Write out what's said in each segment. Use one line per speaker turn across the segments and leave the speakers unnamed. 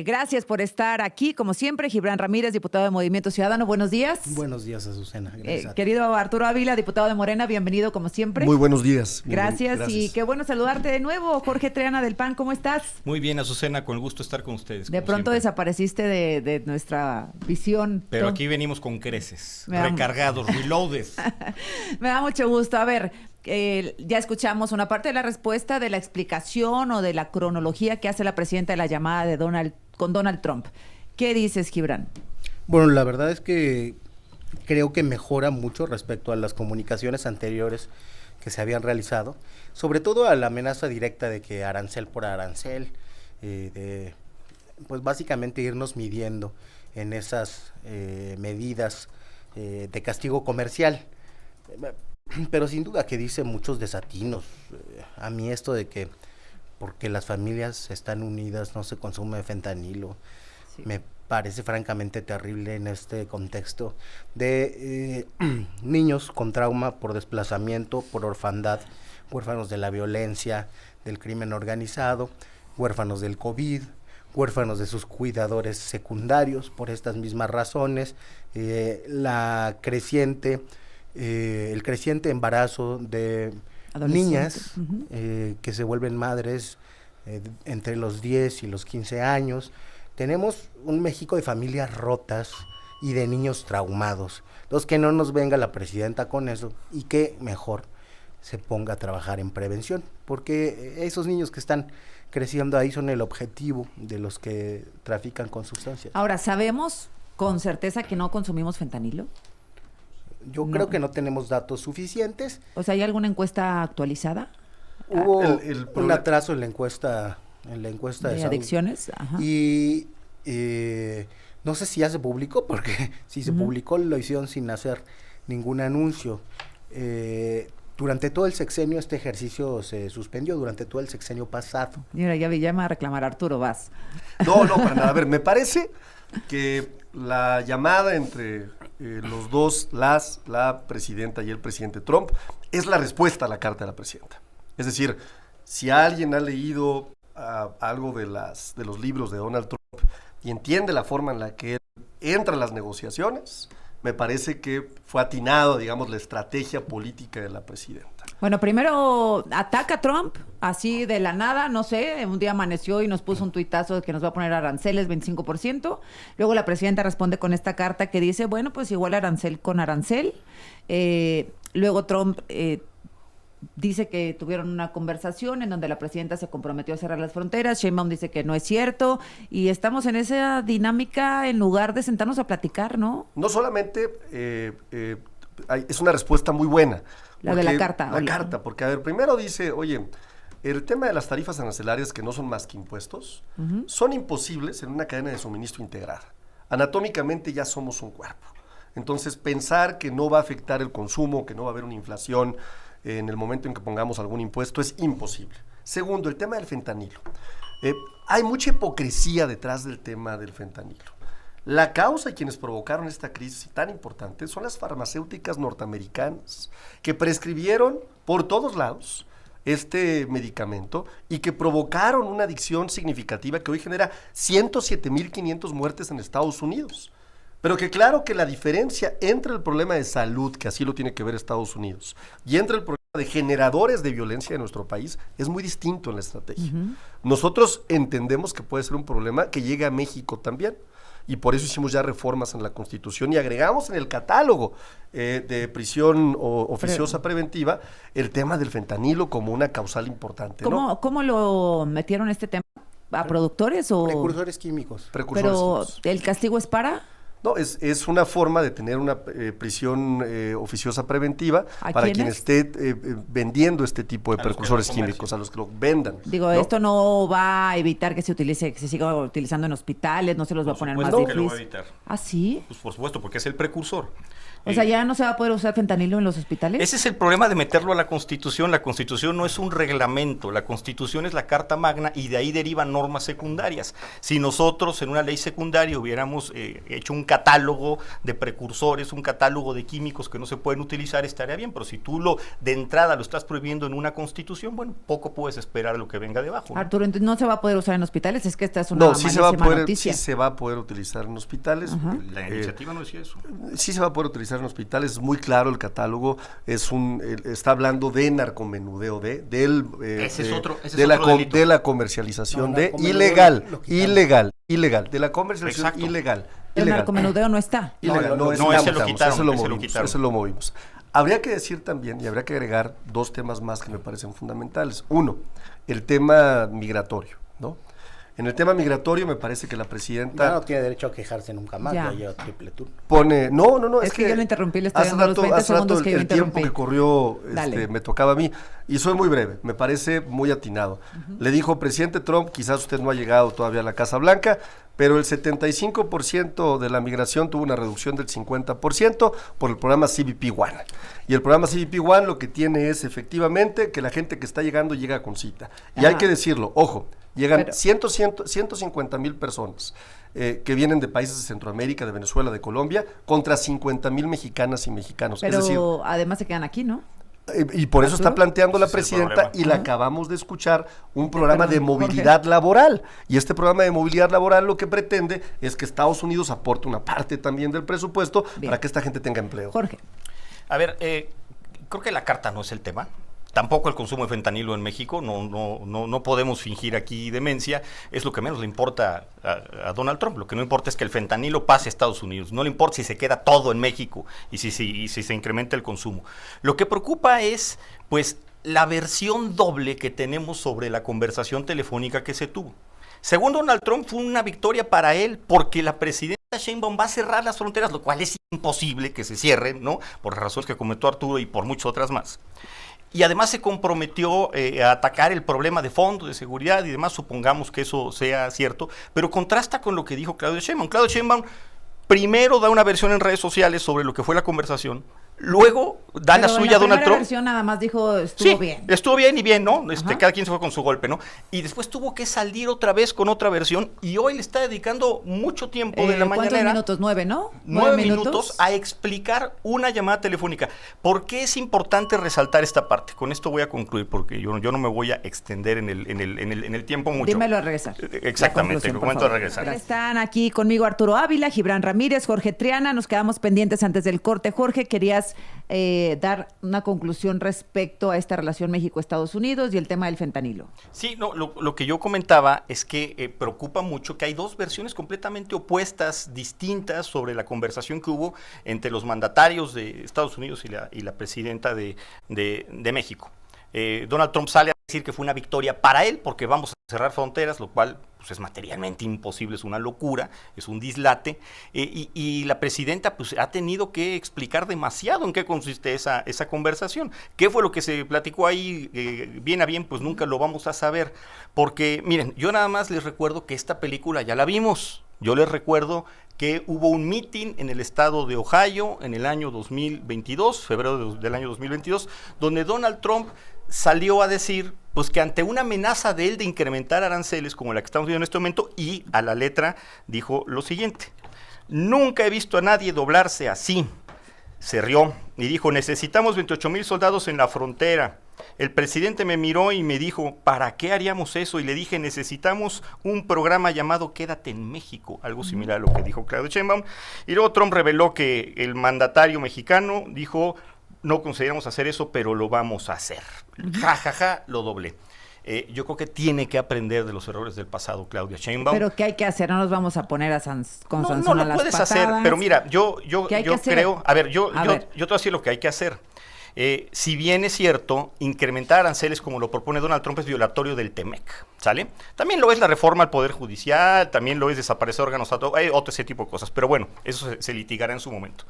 Gracias por estar aquí, como siempre. Gibran Ramírez, diputado de Movimiento Ciudadano, buenos días.
Buenos días, Azucena. Gracias.
Querido Arturo Ávila, diputado de Morena, bienvenido como siempre.
Muy buenos días.
Gracias y qué bueno saludarte de nuevo. Jorge Triana del PAN, ¿cómo estás?
Muy bien, Azucena, con el gusto de estar con ustedes.
De pronto
siempre.
Desapareciste de nuestra visión.
Pero aquí venimos con creces, recargados, reloaded.
Me da mucho gusto. A ver, ya escuchamos una parte de la respuesta de la explicación o de la cronología que hace la presidenta de la llamada de con Donald Trump. ¿Qué dices, Gibran?
Bueno, la verdad es que creo que mejora mucho respecto a las comunicaciones anteriores que se habían realizado, sobre todo a la amenaza directa de que arancel por arancel, pues básicamente irnos midiendo en esas medidas de castigo comercial. Pero sin duda que dice muchos desatinos. A mí esto de que porque las familias están unidas no se consume fentanilo, sí, me parece francamente terrible en este contexto de niños con trauma por desplazamiento, por orfandad, huérfanos de la violencia, del crimen organizado, huérfanos del COVID, huérfanos de sus cuidadores secundarios por estas mismas razones, el creciente embarazo de niñas que se vuelven madres entre los 10 y los 15 años. Tenemos un México de familias rotas y de niños traumados. Entonces, que no nos venga la presidenta con eso y que mejor se ponga a trabajar en prevención, porque esos niños que están creciendo ahí son el objetivo de los que trafican con sustancias.
Ahora, ¿sabemos con certeza que no consumimos fentanilo?
Yo creo que no tenemos datos suficientes.
O sea, ¿hay alguna encuesta actualizada?
Hubo un atraso en la encuesta
de adicciones. Ajá.
Y no sé si ya se publicó, porque si se publicó lo hicieron sin hacer ningún anuncio. Durante todo el sexenio este ejercicio se suspendió, durante todo el sexenio pasado.
Mira, ya me va a reclamar Arturo, vas.
No, para nada. A ver, me parece que la llamada entre los dos, la presidenta y el presidente Trump, es la respuesta a la carta de la presidenta. Es decir, si alguien ha leído algo de los libros de Donald Trump y entiende la forma en la que él entra en las negociaciones, me parece que fue atinado, digamos, la estrategia política de la presidenta.
Bueno, primero ataca a Trump, así de la nada, no sé, un día amaneció y nos puso un tuitazo de que nos va a poner aranceles 25%. Luego la presidenta responde con esta carta que dice, bueno, pues igual arancel con arancel. Luego Trump dice que tuvieron una conversación en donde la presidenta se comprometió a cerrar las fronteras. Sheinbaum dice que no es cierto y estamos en esa dinámica en lugar de sentarnos a platicar, ¿no?
No solamente es una respuesta muy buena.
La de la carta.
La carta, porque a ver, primero dice, oye, el tema de las tarifas arancelarias que no son más que impuestos, son imposibles en una cadena de suministro integrada. Anatómicamente ya somos un cuerpo. Entonces, pensar que no va a afectar el consumo, que no va a haber una inflación en el momento en que pongamos algún impuesto es imposible. Segundo, el tema del fentanilo. Hay mucha hipocresía detrás del tema del fentanilo. La causa y quienes provocaron esta crisis tan importante son las farmacéuticas norteamericanas que prescribieron por todos lados este medicamento y que provocaron una adicción significativa que hoy genera 107,500 muertes en Estados Unidos. Pero que claro que la diferencia entre el problema de salud, que así lo tiene que ver Estados Unidos, y entre el problema de generadores de violencia en nuestro país, es muy distinto en la estrategia. Nosotros entendemos que puede ser un problema que llegue a México también, y por eso hicimos ya reformas en la Constitución y agregamos en el catálogo de prisión oficiosa preventiva el tema del fentanilo como una causal importante, ¿no?
¿Cómo lo metieron este tema? ¿A productores o...?
Precursores químicos.
Pero ¿el castigo es para...?
No, es una forma de tener una prisión oficiosa preventiva para quien esté vendiendo este tipo de precursores químicos, a los que lo vendan.
Digo, ¿no? Esto no va a evitar que se siga utilizando en hospitales, no se los va a poner más difícil.
Que lo va a evitar.
¿Ah, sí?
Pues por supuesto, porque es el precursor.
O sea, ¿ya no se va a poder usar fentanilo en los hospitales?
Ese es el problema de meterlo a la Constitución. La Constitución no es un reglamento, la Constitución es la Carta Magna y de ahí derivan normas secundarias. Si nosotros en una ley secundaria hubiéramos hecho un catálogo de precursores, un catálogo de químicos que no se pueden utilizar, estaría bien, pero si tú de entrada lo estás prohibiendo en una constitución, bueno, poco puedes esperar lo que venga debajo, ¿no?
Arturo, entonces no se va a poder usar en hospitales, es que esta es una
No, sí se va a
malísima
poder,
noticia.
sí se va a poder utilizar en hospitales.
La iniciativa no decía eso.
Sí se va a poder utilizar en hospitales, es muy claro el catálogo, está hablando de narcomenudeo,
Ese es otro delito.
de la comercialización
No,
de
narcomenudeo lo quitamos.
ilegal, de la comercialización
Exacto.
ilegal.
El narcomenudeo no está.
Ilegal,
No,
ese
ese lo
quitamos,
quitaron,
ese lo
ese lo
movimos,
quitaron.
ese lo movimos. Habría que decir también, y habría que agregar dos temas más que me parecen fundamentales. Uno, el tema migratorio, ¿no? En el tema migratorio me parece que la presidenta...
Ya no tiene derecho a quejarse nunca más,
Ya.
ya lleva triple turno.
pone, no,
Es que yo lo interrumpí, le estoy
hace
dando los 20
hace rato
segundos que yo
el tiempo
interrumpí.
que corrió
Dale.
me tocaba a mí, y soy muy breve, me parece muy atinado. Le dijo, presidente Trump, quizás usted no ha llegado todavía a la Casa Blanca, pero el 75% de la migración tuvo una reducción del 50% por el programa CBP One. Y el programa CBP One lo que tiene es efectivamente que la gente que está llegando llega con cita. Y hay
Ajá.
que decirlo, ojo, llegan
Pero-
150,000 personas que vienen de países de Centroamérica, de Venezuela, de Colombia, contra 50,000 mexicanas y mexicanos.
Pero
es decir,
además se quedan aquí, ¿no?
y por eso
¿Arturo?
está planteando la
Ese es el
presidenta
problema.
y le acabamos de escuchar un programa de
Perdón,
movilidad laboral. Y este programa de movilidad laboral lo que pretende es que Estados Unidos aporte una parte también del presupuesto
Bien.
para que esta gente tenga empleo.
Jorge.
A ver, creo que la carta no es el tema. Tampoco el consumo de fentanilo en México, no podemos fingir aquí demencia, es lo que menos le importa a Donald Trump. Lo que no importa es que el fentanilo pase a Estados Unidos, no le importa si se queda todo en México y si se incrementa el consumo. Lo que preocupa es, pues, la versión doble que tenemos sobre la conversación telefónica que se tuvo. Según Donald Trump, fue una victoria para él porque la presidenta Sheinbaum va a cerrar las fronteras, lo cual es imposible que se cierren, ¿no? Por las razones que comentó Arturo y por muchas otras más. Y además se comprometió a atacar el problema de fondo, de seguridad y demás, supongamos que eso sea cierto, pero contrasta con lo que dijo Claudia Sheinbaum. Claudia Sheinbaum primero da una versión en redes sociales sobre lo que fue la conversación, luego da la
Pero
suya a Donald
la
Trump.
versión nada más dijo estuvo
Sí,
bien.
estuvo bien y bien, ¿no?
Ajá.
Cada quien se fue con su golpe, ¿no? Y después tuvo que salir otra vez con otra versión y hoy le está dedicando mucho tiempo de la
¿Cuántos
mañanera.
minutos? 9, ¿no?
9 minutos a explicar una llamada telefónica. ¿Por qué es importante resaltar esta parte? Con esto voy a concluir porque yo no me voy a extender en el tiempo mucho.
Dímelo al regresar.
Exactamente,
La conclusión,
lo
por
comento al
favor.
regresar.
Están aquí conmigo Arturo Ávila, Gibran Ramírez, Jorge Triana. Nos quedamos pendientes antes del corte. Jorge, querías dar una conclusión respecto a esta relación México-Estados Unidos y el tema del fentanilo.
Sí, no, lo que yo comentaba es que preocupa mucho que hay dos versiones completamente opuestas, distintas, sobre la conversación que hubo entre los mandatarios de Estados Unidos y la presidenta de México. Donald Trump sale a decir que fue una victoria para él porque vamos a cerrar fronteras, lo cual pues, es materialmente imposible, es una locura, es un dislate, y la presidenta pues, ha tenido que explicar demasiado en qué consiste esa conversación. ¿Qué fue lo que se platicó ahí bien a bien? Pues nunca lo vamos a saber, porque miren, yo nada más les recuerdo que esta película ya la vimos. Yo les recuerdo que hubo un meeting en el estado de Ohio en el año 2022, febrero del año 2022, donde Donald Trump salió a decir pues que ante una amenaza de él de incrementar aranceles como la que estamos viendo en este momento, y a la letra dijo lo siguiente: nunca he visto a nadie doblarse así. Se rió y dijo: necesitamos 28,000 soldados en la frontera. El presidente me miró y me dijo: ¿para qué haríamos eso? Y le dije: necesitamos un programa llamado Quédate en México, algo similar a lo que dijo Claudia Sheinbaum. Y luego Trump reveló que el mandatario mexicano dijo: no consideramos hacer eso, pero lo vamos a hacer. Ja, ja, ja, lo doblé. Yo creo que tiene que aprender de los errores del pasado Claudia Sheinbaum.
Pero ¿qué hay que hacer? No nos vamos a poner con
No
Sansón a
lo
las
puedes
patadas.
hacer, pero mira, yo
¿Qué hay que hacer?
creo, a ver, yo
A ver.
te voy a decir lo que hay que hacer. Si bien es cierto, incrementar aranceles como lo propone Donald Trump es violatorio del TEMEC, ¿sale? También lo es la reforma al Poder Judicial, también lo es desaparecer órganos, otro ese tipo de cosas, pero bueno, eso se litigará en su momento.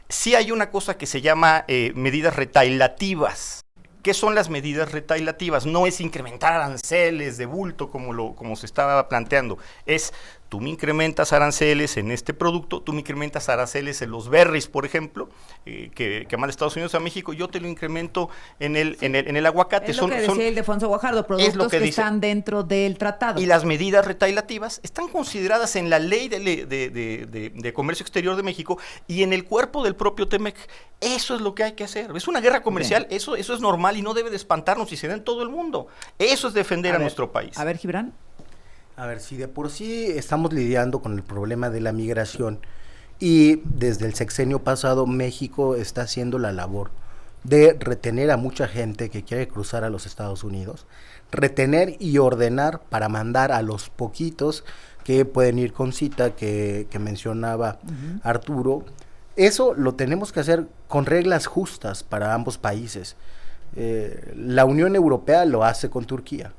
Sí hay una cosa que se llama medidas retailativas. ¿Qué son las medidas retailativas? No es incrementar aranceles de bulto como se estaba planteando, es tú me incrementas aranceles en este producto, tú me incrementas aranceles en los berries, por ejemplo, que manda Estados Unidos a México, yo te lo incremento en el aguacate.
Es lo que decía Ildefonso Guajardo, productos que están dentro del tratado.
Y las medidas retailativas están consideradas en la ley de comercio exterior de México y en el cuerpo del propio TEMEC. Eso es lo que hay que hacer. Es una guerra comercial, eso es normal y no debe de espantarnos si se da en todo el mundo. Eso es defender a nuestro país.
A ver, Gibran.
A ver, si de por sí estamos lidiando con el problema de la migración y desde el sexenio pasado México está haciendo la labor de retener a mucha gente que quiere cruzar a los Estados Unidos, retener y ordenar para mandar a los poquitos que pueden ir con cita que mencionaba Arturo. Eso lo tenemos que hacer con reglas justas para ambos países. La Unión Europea lo hace con Turquía.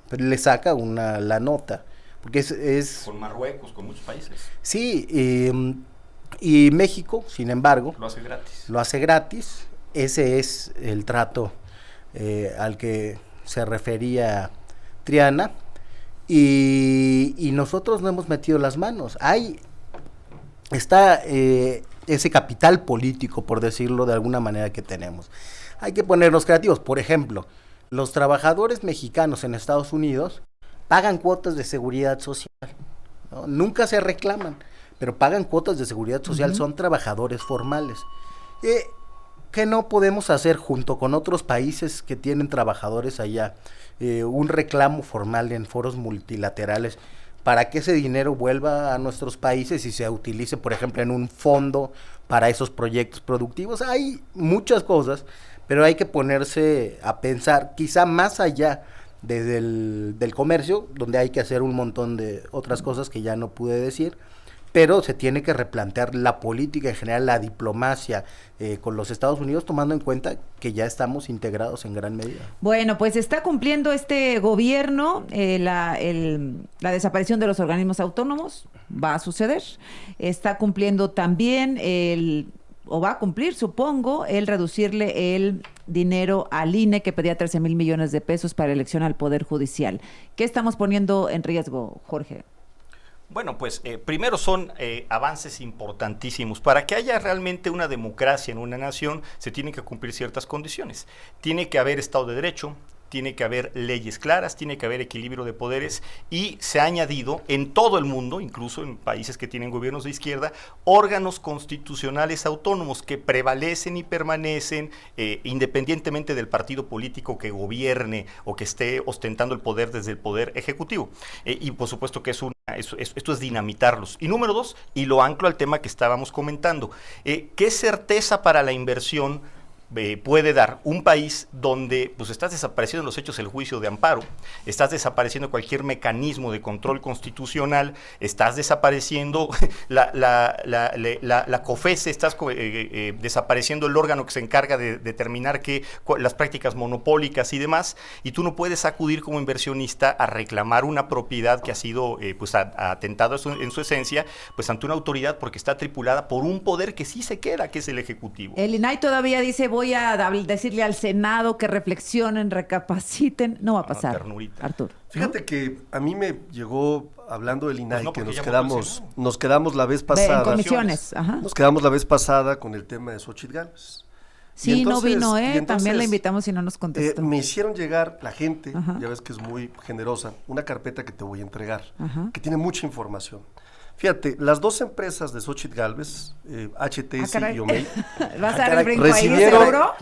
Le saca la nota, porque es...
Con Marruecos, con muchos países.
Sí, y México, sin embargo...
Lo hace gratis.
Lo hace gratis, ese es el trato al que se refería Triana, y nosotros no hemos metido las manos. Está ese capital político, por decirlo de alguna manera, que tenemos. Hay que ponernos creativos, por ejemplo... Los trabajadores mexicanos en Estados Unidos pagan cuotas de seguridad social, ¿no? Nunca se reclaman, pero pagan cuotas de seguridad social, son trabajadores formales. ¿Qué no podemos hacer junto con otros países que tienen trabajadores allá? Un reclamo formal en foros multilaterales para que ese dinero vuelva a nuestros países y se utilice, por ejemplo, en un fondo para esos proyectos productivos. Hay muchas cosas, pero hay que ponerse a pensar quizá más allá del comercio, donde hay que hacer un montón de otras cosas que ya no pude decir, pero se tiene que replantear la política en general, la diplomacia con los Estados Unidos, tomando en cuenta que ya estamos integrados en gran medida.
Bueno, pues está cumpliendo este gobierno la desaparición de los organismos autónomos, va a suceder. Está cumpliendo también o va a cumplir, supongo, el reducirle el dinero al INE, que pedía 13,000 millones de pesos para elección al Poder Judicial. ¿Qué estamos poniendo en riesgo, Jorge?
Bueno, pues primero son avances importantísimos. Para que haya realmente una democracia en una nación, se tienen que cumplir ciertas condiciones. Tiene que haber Estado de Derecho, tiene que haber leyes claras, tiene que haber equilibrio de poderes, y se ha añadido en todo el mundo, incluso en países que tienen gobiernos de izquierda, órganos constitucionales autónomos que prevalecen y permanecen independientemente del partido político que gobierne o que esté ostentando el poder desde el poder ejecutivo. Y por supuesto que esto es dinamitarlos. Y número dos, y lo anclo al tema que estábamos comentando, ¿qué certeza para la inversión puede dar un país donde pues estás desapareciendo los hechos del juicio de amparo, estás desapareciendo cualquier mecanismo de control constitucional, estás desapareciendo la COFESE, estás desapareciendo el órgano que se encarga de determinar las prácticas monopólicas y demás, y tú no puedes acudir como inversionista a reclamar una propiedad que ha sido atentado en su esencia, pues ante una autoridad, porque está tripulada por un poder que sí se queda, que es el Ejecutivo.
El INAI todavía dice: voy a decirle al Senado que reflexionen, recapaciten. No va a pasar,
ternurita.
Arturo.
Fíjate que a mí me llegó, hablando del INAI,
Pues no,
que
nos
quedamos la vez pasada.
En comisiones, ajá.
Nos quedamos la vez pasada con el tema de Xóchitl Gálvez.
Sí,
entonces,
no vino,
entonces,
también la invitamos y no nos contestó.
Me hicieron llegar la gente,
Ajá.
ya ves que es muy generosa, una carpeta que te voy a entregar,
Ajá.
que tiene mucha información. Fíjate, las dos empresas de Xóchitl Gálvez, HTS y Omey,
¿Vas a dar el brinco ahí, seguro?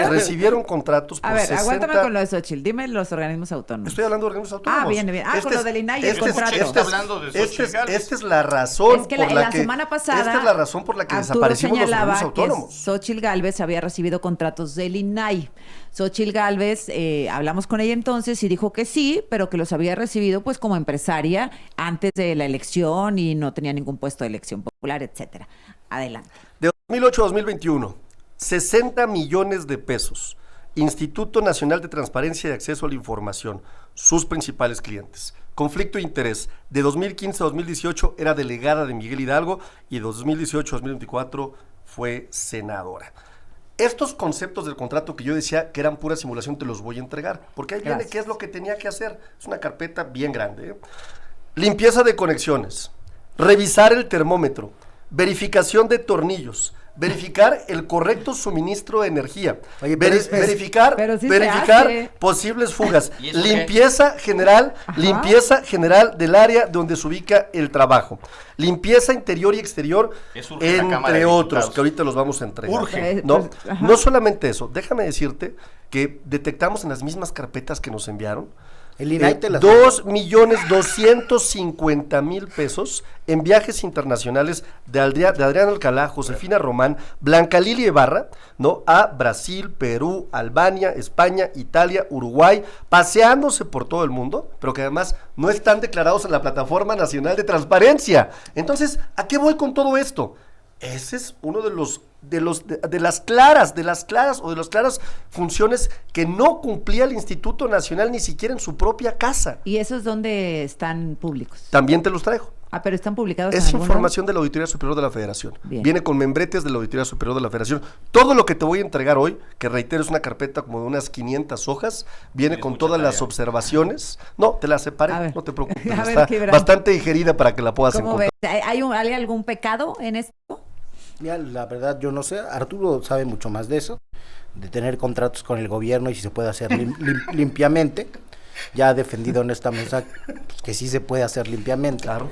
recibieron contratos por
A ver,
60...
aguántame con lo de Xochitl. Dime los organismos autónomos.
Estoy hablando de organismos autónomos.
Ah, bien. Con lo del INAI y el contrato.
Está hablando de Xóchitl Gálvez.
Esta es la razón
Es que
por
la semana pasada
esta es la razón por la que
Arturo
desaparecimos los organismos
señalaba que
autónomos.
Xóchitl Gálvez había recibido contratos del INAI. Xóchitl Gálvez, hablamos con ella entonces y dijo que sí, pero que los había recibido pues como empresaria antes de la elección y no tenía ningún puesto de elección popular, etcétera. Adelante.
De 2008 a 2021, 60 millones de pesos. Instituto Nacional de Transparencia y Acceso a la Información, sus principales clientes. Conflicto de interés. De 2015 a 2018 era delegada de Miguel Hidalgo y de 2018 a 2024 fue senadora. Estos conceptos del contrato que yo decía que eran pura simulación te los voy a entregar, porque ahí viene qué es lo que tenía que hacer. Es una carpeta bien grande, ¿eh? limpieza de conexiones, revisar el termómetro, verificación de tornillos, verificar el correcto suministro de energía,
Oye,
verificar
pero sí se hace.
posibles fugas,
¿Y eso
limpieza general del área donde se ubica el trabajo, limpieza interior y exterior,
Eso urge en la Cámara
entre
de
otros,
Diputados.
que ahorita los vamos a entregar.
Urge.
¿No?
Pues, ajá.
No solamente eso, déjame decirte que detectamos en las mismas carpetas que nos enviaron
El INAI te las
2,250,000 pesos en viajes internacionales de Adrián Alcalá, Josefina Román, Blanca Lili Ibarra, ¿no? A Brasil, Perú, Albania, España, Italia, Uruguay, paseándose por todo el mundo, pero que además no están declarados en la Plataforma Nacional de Transparencia. Entonces, ¿a qué voy con todo esto? Ese es uno de las claras funciones que no cumplía el Instituto Nacional ni siquiera en su propia casa.
¿Y esos dónde están públicos?
También te los traigo.
Ah, pero están publicados en
Es
algún
información de la Auditoría Superior de la Federación.
Bien.
Viene con membretes de la Auditoría Superior de la Federación. Todo lo que te voy a entregar hoy, que reitero es una carpeta como de unas 500 hojas, viene
Tienes
con
mucha
todas las
tarea.
observaciones. No, te las
A
separé,
ver.
no te preocupes.
A ver,
Está
Gibran.
bastante digerida para que la puedas
¿Cómo
encontrar.
ves? ¿Hay algún pecado en esto?
Mira, la verdad yo no sé, Arturo sabe mucho más de eso, de tener contratos con el gobierno y si se puede hacer limpiamente. Ya ha defendido en esta mesa pues, que sí se puede hacer limpiamente.
Claro.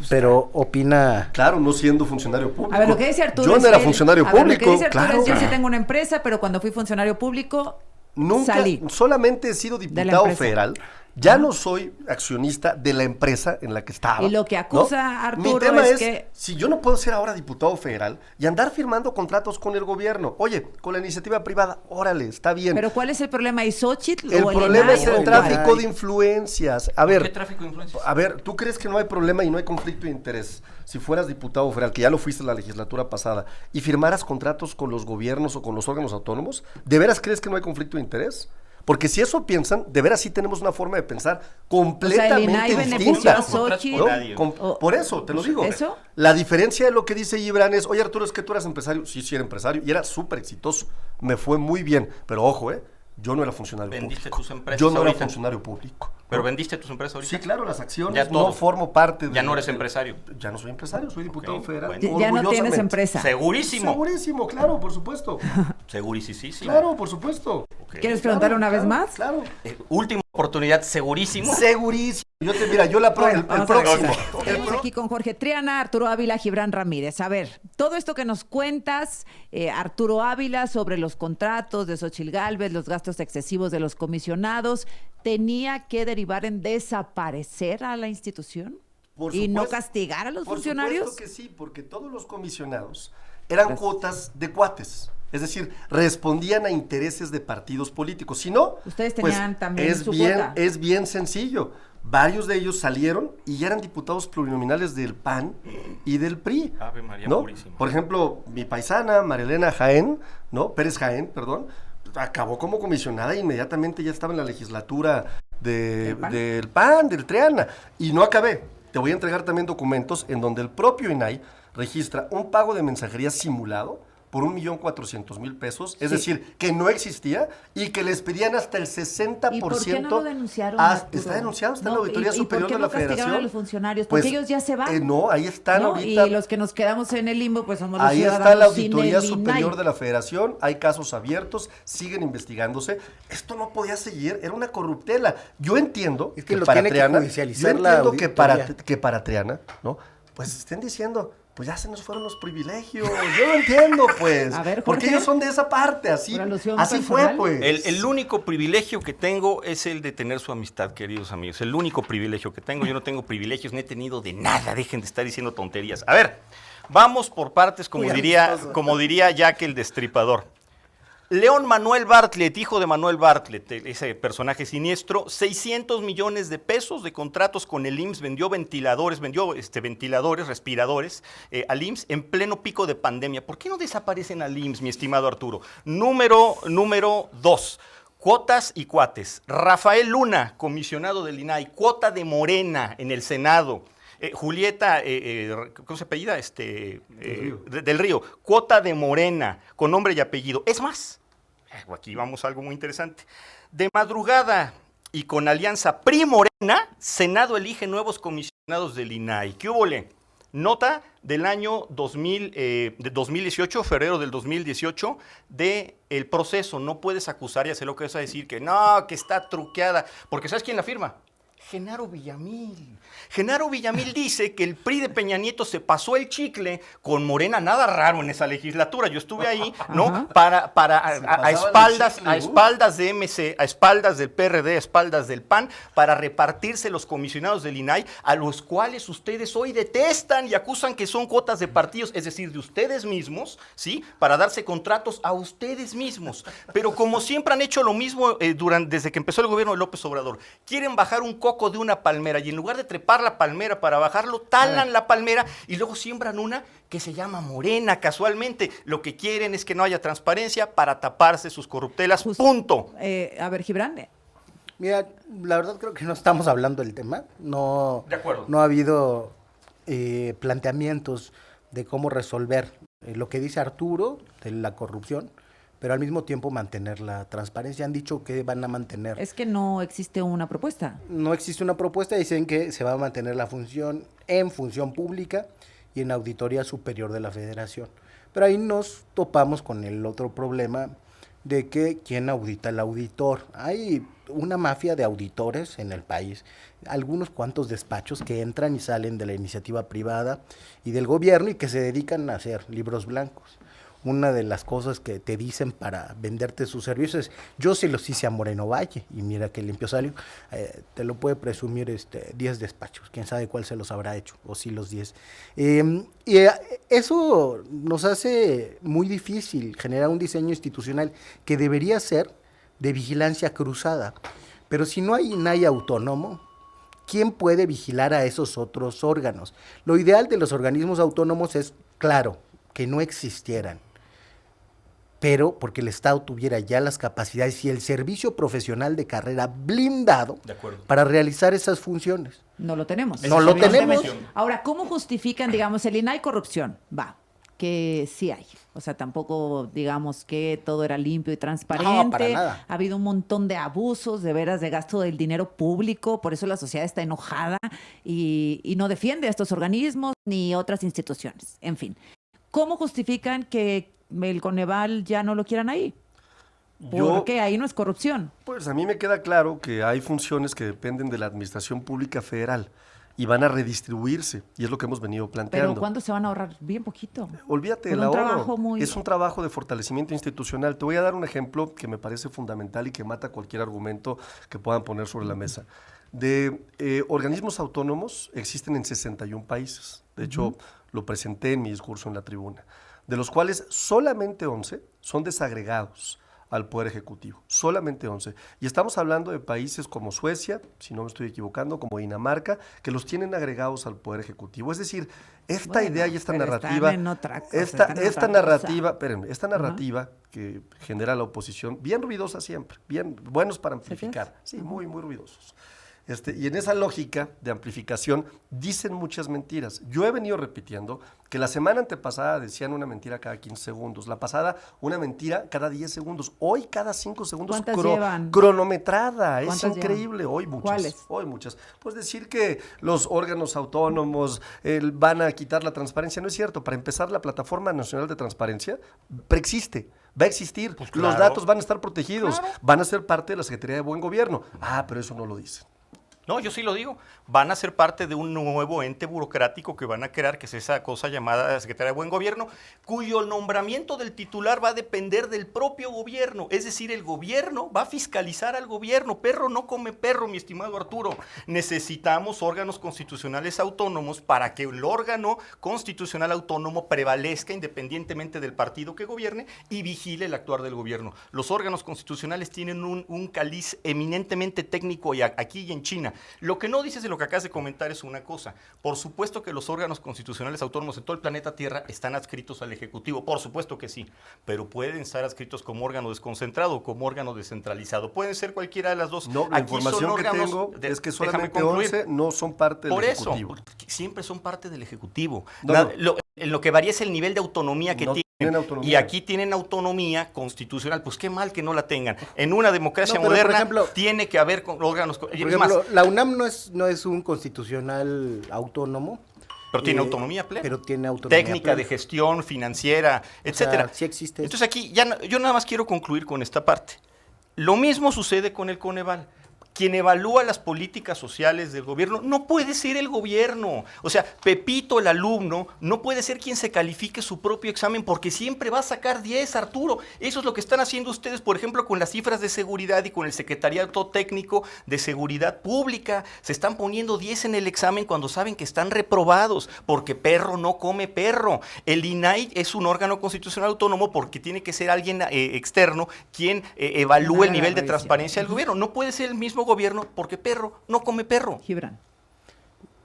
Pero opina...
Claro, no siendo funcionario público.
A ver, lo que dice Arturo
Yo
es
no era
que-
funcionario
a ver,
público,
lo que dice Arturo
claro.
es, yo sí tengo una empresa, pero cuando fui funcionario público,
Nunca,
salí.
solamente he sido
De la
diputado
empresa.
federal. Ya no soy accionista de la empresa en la que estaba.
Y lo que acusa
¿no?
Arturo
Mi tema
es
es
que-
si yo no puedo ser ahora diputado federal y andar firmando contratos con el gobierno, oye, con la iniciativa privada, órale, está bien.
pero ¿cuál es el problema? ¿Y Xochitl
El
o
problema
INAI
es
o
el
cuál?
tráfico de influencias. A
¿Qué
ver,
tráfico de influencias?
a ver, ¿tú crees que no hay problema y no hay conflicto de interés si fueras diputado federal, que ya lo fuiste en la legislatura pasada, y firmaras contratos con los gobiernos o con los órganos autónomos? ¿De veras crees que no hay conflicto de interés? Porque si eso piensan, de veras sí tenemos una forma de pensar completamente
INAI benefició
distinta.
a Xochitl.
¿no?
Nadie.
Por eso, te lo digo.
¿Eso?
La diferencia de lo que dice Gibran es, oye Arturo, es que tú eras empresario. Sí, sí era empresario y era súper exitoso. Me fue muy bien, pero ojo, yo no era funcionario
¿Vendiste
público.
tus empresas
Yo no era
ahorita?
funcionario público.
¿Pero vendiste tus empresas ahorita?
Sí, claro, las acciones,
Ya todo.
no formo parte de...
Ya no eres empresario.
Ya no soy empresario, soy diputado
Ok,
federal.
bueno.
Ya no tienes
orgullosamente.
empresa.
Segurísimo.
Segurísimo, claro, por supuesto.
Segurísimo.
Claro, por supuesto.
Ok.
¿Quieres preguntar una vez
Claro,
más?
Claro.
Última oportunidad, segurísimo.
Segurísimo. Mira, yo el
Vamos a
próximo.
regresar. Estamos aquí con Jorge Triana, Arturo Ávila, Gibran Ramírez. A ver, todo esto que nos cuentas, Arturo Ávila, sobre los contratos de Xóchitl Gálvez, los gastos excesivos de los comisionados, ¿tenía que derivar en desaparecer a la institución?
Por
¿Y no
supuesto.
castigar a los
Por
funcionarios?
supuesto que sí, porque todos los comisionados eran cuotas de cuates. Es decir, respondían a intereses de partidos políticos. Si no,
Ustedes
pues,
tenían también
es
su
bien,
cuota.
es bien sencillo. Varios de ellos salieron y ya eran diputados plurinominales del PAN y del PRI.
Ave María
¿no?
Purísima.
Por ejemplo, mi paisana, Marilena Jaén, ¿no? Pérez Jaén, perdón, acabó como comisionada e inmediatamente ya estaba en la legislatura
¿Del PAN?
del PAN, del Triana. Y no acabé. Te voy a entregar también documentos en donde el propio INAI registra un pago de mensajería simulado por 1,400,000 pesos, es
Sí.
decir, que no existía y que les pedían hasta el 60%.
¿Y por qué no lo denunciaron,
Ah,
Arturo?
está denunciado, está en
No,
la Auditoría
¿y
Superior
por qué
de
no
la
castigaron
Federación.
a los funcionarios? Porque ellos ya se van.
No, ahí están
¿No?
ahorita.
Y los que nos quedamos en el limbo, pues somos los
Ahí
ciudadanos
está la
sin
Auditoría
el
Superior
INAI.
de la Federación, hay casos abiertos, siguen investigándose. Esto no podía seguir, era una corruptela. Yo entiendo
Es que lo tiene que
Triana,
judicializar
yo
la
entiendo
auditoría.
que para Triana, ¿no? Pues estén diciendo, pues ya se nos fueron los privilegios. Yo lo entiendo, pues.
A ver,
porque
Jorge.
ellos son de esa parte, así,
Por alusión
así fue,
personal.
pues.
El único privilegio que tengo es el de tener su amistad, queridos amigos. El único privilegio que tengo. Yo no tengo privilegios, no he tenido de nada. Dejen de estar diciendo tonterías. A ver, vamos por partes, como
Muy
diría,
amistoso.
como diría Jack el Destripador. León Manuel Bartlett, hijo de Manuel Bartlett, ese personaje siniestro, 600 millones de pesos de contratos con el IMSS, vendió ventiladores, respiradores al IMSS en pleno pico de pandemia. ¿Por qué no desaparecen al IMSS, mi estimado Arturo? Número 2. Cuotas y cuates. Rafael Luna, comisionado del INAI, cuota de Morena en el Senado. Julieta, ¿cómo se apellida? Del Río, cuota de Morena, con nombre y apellido. Es más, aquí vamos a algo muy interesante. De madrugada, y con alianza PRI-Morena, Senado elige nuevos comisionados del INAI. ¿Qué húbole? Nota del año 2018, febrero del 2018, de el proceso. No puedes acusar y hacer lo que vas a decir, que no, que está truqueada, porque ¿sabes quién la firma? Genaro Villamil. Genaro Villamil dice que el PRI de Peña Nieto se pasó el chicle con Morena, nada raro en esa legislatura. Yo estuve ahí, ¿no? A espaldas de MC, a espaldas del PRD, a espaldas del PAN, para repartirse los comisionados del INAI, a los cuales ustedes hoy detestan y acusan que son cuotas de partidos, es decir, de ustedes mismos, ¿sí? Para darse contratos a ustedes mismos. Pero como siempre han hecho lo mismo desde que empezó el gobierno de López Obrador, quieren bajar un coco de una palmera y en lugar de trepar la palmera para bajarlo, talan la palmera y luego siembran una que se llama Morena, casualmente. Lo que quieren es que no haya transparencia para taparse sus corruptelas, punto.
A ver, Gibran.
Mira, la verdad creo que no estamos hablando del tema. No,
De acuerdo.
No ha habido planteamientos de cómo resolver lo que dice Arturo de la corrupción, pero al mismo tiempo mantener la transparencia. Han dicho que van a mantener.
Es que no existe una propuesta.
No existe una propuesta, dicen que se va a mantener la función en función pública y en Auditoría Superior de la Federación. Pero ahí nos topamos con el otro problema de que quién audita al auditor. Hay una mafia de auditores en el país, algunos cuantos despachos que entran y salen de la iniciativa privada y del gobierno y que se dedican a hacer libros blancos. Una de las cosas que te dicen para venderte sus servicios es, yo se los hice a Moreno Valle, y mira que limpio salió, te lo puede presumir 10 despachos, quién sabe cuál se los habrá hecho, o sí los 10. Eso nos hace muy difícil generar un diseño institucional que debería ser de vigilancia cruzada, pero si no hay INAI autónomo, ¿quién puede vigilar a esos otros órganos? Lo ideal de los organismos autónomos es, claro, que no existieran, pero porque el Estado tuviera ya las capacidades y el servicio profesional de carrera blindado para realizar esas funciones.
No lo tenemos.
No lo tenemos.
Ahora, ¿cómo justifican, digamos, el INAI corrupción? Va, que sí hay. O sea, tampoco digamos que todo era limpio y transparente.
No, para nada.
Ha habido un montón de abusos, de veras, de gasto del dinero público. Por eso la sociedad está enojada y no defiende a estos organismos ni otras instituciones. En fin. ¿Cómo justifican que el Coneval ya no lo quieran ahí? Porque ahí no es corrupción.
Pues a mí me queda claro que hay funciones que dependen de la Administración Pública Federal y van a redistribuirse, y es lo que hemos venido planteando.
Pero ¿cuándo se van a ahorrar? Bien poquito.
Olvídate de la ONU. Es un trabajo de fortalecimiento institucional. Te voy a dar un ejemplo que me parece fundamental y que mata cualquier argumento que puedan poner sobre la mesa. De organismos autónomos existen en 61 países. De hecho, lo presenté en mi discurso en la tribuna, de los cuales solamente 11 son desagregados al Poder Ejecutivo, solamente 11. Y estamos hablando de países como Suecia, si no me estoy equivocando, como Dinamarca, que los tienen agregados al Poder Ejecutivo. Es decir, esta idea y esta narrativa, esta narrativa que genera la oposición, bien ruidosa siempre, bien buenos para amplificar, sí, muy, muy ruidosos. Y en esa lógica de amplificación dicen muchas mentiras. Yo he venido repitiendo que la semana antepasada decían una mentira cada 15 segundos, la pasada una mentira cada 10 segundos, hoy cada 5 segundos cronometrada. Es increíble.
Llevan?
Hoy muchas.
¿Cuáles?
Hoy muchas. Pues decir que los órganos autónomos van a quitar la transparencia no es cierto. Para empezar, la Plataforma Nacional de Transparencia preexiste. Va a existir,
pues claro.
Los datos van a estar protegidos, van a ser parte de la Secretaría de Buen Gobierno. Pero eso no lo dicen.
No, yo sí lo digo. Van a ser parte de un nuevo ente burocrático que van a crear, que es esa cosa llamada Secretaría de Buen Gobierno, cuyo nombramiento del titular va a depender del propio gobierno. Es decir, el gobierno va a fiscalizar al gobierno. Perro no come perro, mi estimado Arturo. Necesitamos órganos constitucionales autónomos para que el órgano constitucional autónomo prevalezca independientemente del partido que gobierne y vigile el actuar del gobierno. Los órganos constitucionales tienen un caliz eminentemente técnico aquí y en China. Lo que no dices de lo que acabas de comentar es una cosa. Por supuesto que los órganos constitucionales autónomos en todo el planeta Tierra están adscritos al Ejecutivo, por supuesto que sí, pero pueden estar adscritos como órgano desconcentrado o como órgano descentralizado. Pueden ser cualquiera de las dos.
No, la información que tengo es que solamente 11 no son parte del Ejecutivo.
Por eso, siempre son parte del Ejecutivo.
No.
En lo que varía es el nivel de autonomía que tienen.
Tienen autonomía.
Y aquí tienen autonomía constitucional. Pues qué mal que no la tengan. En una democracia
No, pero, por
moderna
ejemplo,
tiene que haber órganos.
Por
Es
ejemplo,
más,
la UNAM no es un constitucional autónomo.
pero tiene autonomía plena.
Pero tiene autonomía
técnica
plena.
de gestión, financiera, etcétera.
sí existe eso.
Entonces aquí yo nada más quiero concluir con esta parte. Lo mismo sucede con el Coneval. Quien evalúa las políticas sociales del gobierno no puede ser el gobierno. O sea, Pepito, el alumno, no puede ser quien se califique su propio examen porque siempre va a sacar 10, Arturo. Eso es lo que están haciendo ustedes, por ejemplo, con las cifras de seguridad y con el Secretariado Técnico de Seguridad Pública. Se están poniendo 10 en el examen cuando saben que están reprobados porque perro no come perro. El INAI es un órgano constitucional autónomo porque tiene que ser alguien externo quien evalúe el nivel de transparencia del gobierno. No puede ser el mismo gobierno porque perro no come perro.
Gibran.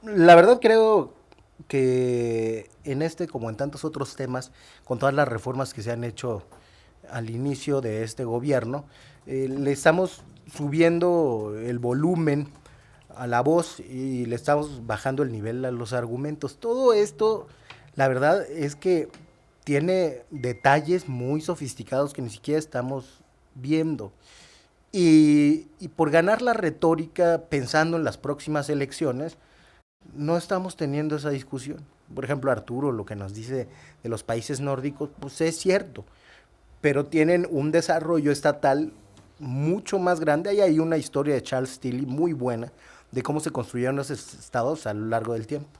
La verdad creo que en este, como en tantos otros temas, con todas las reformas que se han hecho al inicio de este gobierno, le estamos subiendo el volumen a la voz y le estamos bajando el nivel a los argumentos. Todo esto, la verdad es que tiene detalles muy sofisticados que ni siquiera estamos viendo. Y por ganar la retórica pensando en las próximas elecciones, no estamos teniendo esa discusión. Por ejemplo, Arturo, lo que nos dice de los países nórdicos, pues es cierto, pero tienen un desarrollo estatal mucho más grande. Ahí hay una historia de Charles Tilly muy buena de cómo se construyeron los estados a lo largo del tiempo.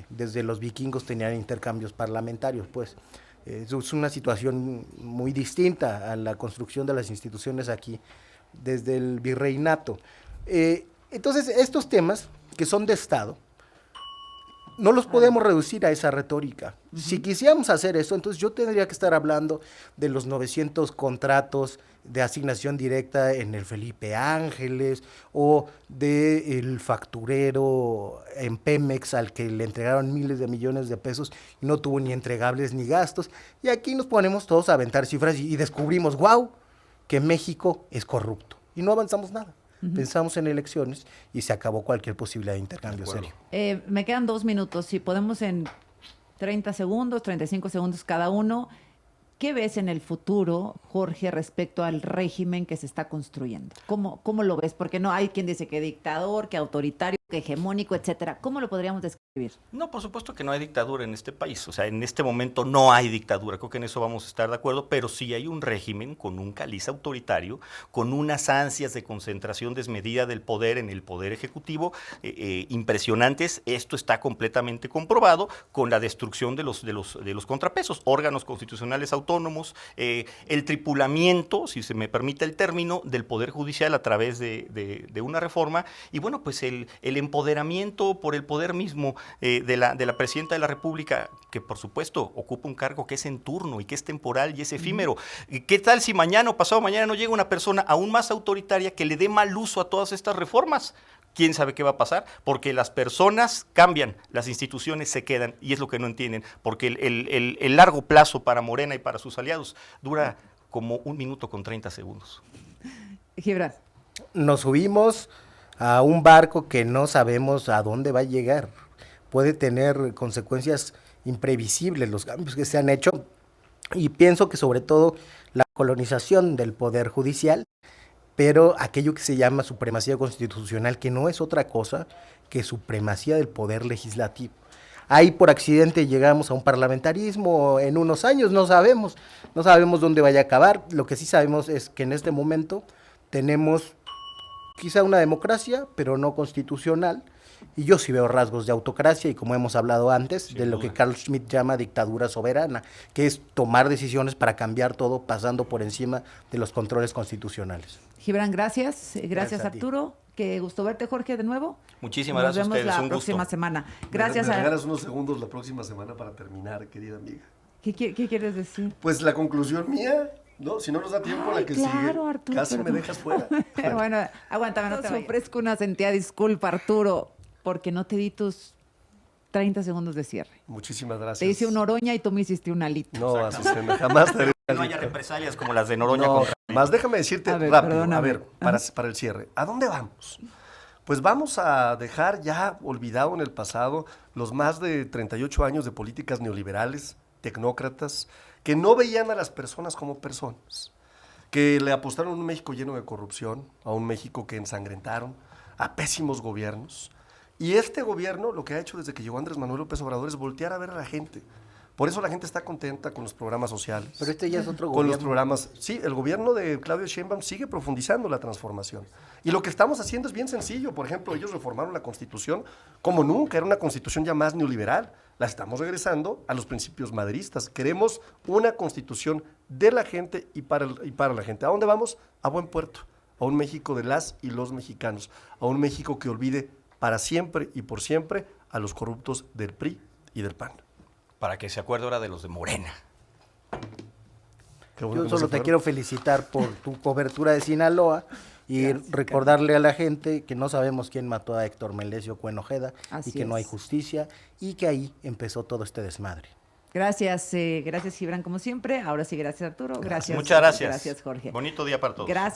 Desde los vikingos tenían intercambios parlamentarios, pues. Es una situación muy distinta a la construcción de las instituciones aquí desde el virreinato. Entonces, estos temas que son de Estado, no los podemos reducir a esa retórica. Si quisiéramos hacer eso, entonces yo tendría que estar hablando de los 900 contratos de asignación directa en el Felipe Ángeles o del facturero en Pemex al que le entregaron miles de millones de pesos y no tuvo ni entregables ni gastos. Y aquí nos ponemos todos a aventar cifras y descubrimos, wow, que México es corrupto. Y no avanzamos nada. Pensamos en elecciones y se acabó cualquier posibilidad de intercambio serio.
Me quedan 2 minutos. Si podemos en 30 segundos, 35 segundos cada uno. ¿Qué ves en el futuro, Jorge, respecto al régimen que se está construyendo? ¿Cómo lo ves? Porque no hay quien dice que dictador, que autoritario, que hegemónico, etcétera. ¿Cómo lo podríamos describir?
No, por supuesto que no hay dictadura en este país. O sea, en este momento no hay dictadura. Creo que en eso vamos a estar de acuerdo, pero sí hay un régimen con un caliz autoritario, con unas ansias de concentración desmedida del poder en el poder ejecutivo impresionantes. Esto está completamente comprobado con la destrucción de los contrapesos, órganos constitucionales autónomos, el tripulamiento, si se me permite el término, del Poder Judicial a través de una reforma, y bueno, pues el empoderamiento por el poder mismo de la Presidenta de la República, que por supuesto ocupa un cargo que es en turno y que es temporal y es efímero. ¿Qué tal si mañana o pasado mañana no llega una persona aún más autoritaria que le dé mal uso a todas estas reformas? ¿Quién sabe qué va a pasar? Porque las personas cambian, las instituciones se quedan, y es lo que no entienden, porque el largo plazo para Morena y para sus aliados dura como 1 minuto con 30 segundos.
Gibran.
Nos subimos a un barco que no sabemos a dónde va a llegar. Puede tener consecuencias imprevisibles los cambios que se han hecho, y pienso que sobre todo la colonización del Poder Judicial, pero aquello que se llama supremacía constitucional, que no es otra cosa que supremacía del poder legislativo. Ahí por accidente llegamos a un parlamentarismo en unos años, no sabemos dónde vaya a acabar. Lo que sí sabemos es que en este momento tenemos quizá una democracia, pero no constitucional, y yo sí veo rasgos de autocracia, y como hemos hablado antes, de lo que Carl Schmitt llama dictadura soberana, que es tomar decisiones para cambiar todo pasando por encima de los controles constitucionales.
Gibran, gracias. Gracias
a ti.
Arturo. Qué gusto verte, Jorge, de nuevo.
Muchísimas gracias a ustedes.
Nos
Un
vemos la próxima
gusto.
semana. Gracias
Me regalas unos segundos la próxima semana para terminar, querida amiga.
¿Qué quieres decir?
Pues la conclusión mía, ¿no? Si no nos da tiempo la que sigue,
Arturo,
casi
perdón.
me dejas fuera.
Bueno, aguántame, no te ofrezco una sentida disculpa, Arturo, porque no te di tus 30 segundos de cierre.
Muchísimas gracias.
Te hice una oroña y tú me hiciste un alito.
No, Azucena, jamás te haré
Que
una
no haya
lista.
represalias como las de Noroña
No,
contra mí.
más déjame decirte
A ver,
rápido,
perdóname.
a ver, para el cierre. ¿A dónde vamos? Pues vamos a dejar ya olvidado en el pasado los más de 38 años de políticas neoliberales, tecnócratas, que no veían a las personas como personas, que le apostaron a un México lleno de corrupción, a un México que ensangrentaron, a pésimos gobiernos. Y este gobierno lo que ha hecho desde que llegó Andrés Manuel López Obrador es voltear a ver a la gente. Por eso la gente está contenta con los programas sociales.
Pero este ya es otro
Con los
gobierno.
programas. Sí, el gobierno de Claudio Sheinbaum sigue profundizando la transformación. Y lo que estamos haciendo es bien sencillo. Por ejemplo, ellos reformaron la Constitución como nunca. Era una Constitución ya más neoliberal. La estamos regresando a los principios maderistas. Queremos una Constitución de la gente y para la gente. ¿A dónde vamos? A buen puerto. A un México de las y los mexicanos. A un México que olvide para siempre y por siempre a los corruptos del PRI y del PAN.
Para que se acuerde ahora de los de Morena.
Qué bueno
Yo
que no
solo
se
te
fueron.
quiero felicitar por tu cobertura de Sinaloa y recordarle a la gente que no sabemos quién mató a Héctor Melesio Cuenojeda
Así
y que no hay
es.
justicia y que ahí empezó todo este desmadre.
Gracias, gracias Gibran, como siempre. Ahora sí, gracias Arturo. Gracias.
Muchas gracias.
Gracias, Jorge.
Bonito día para todos.
Gracias.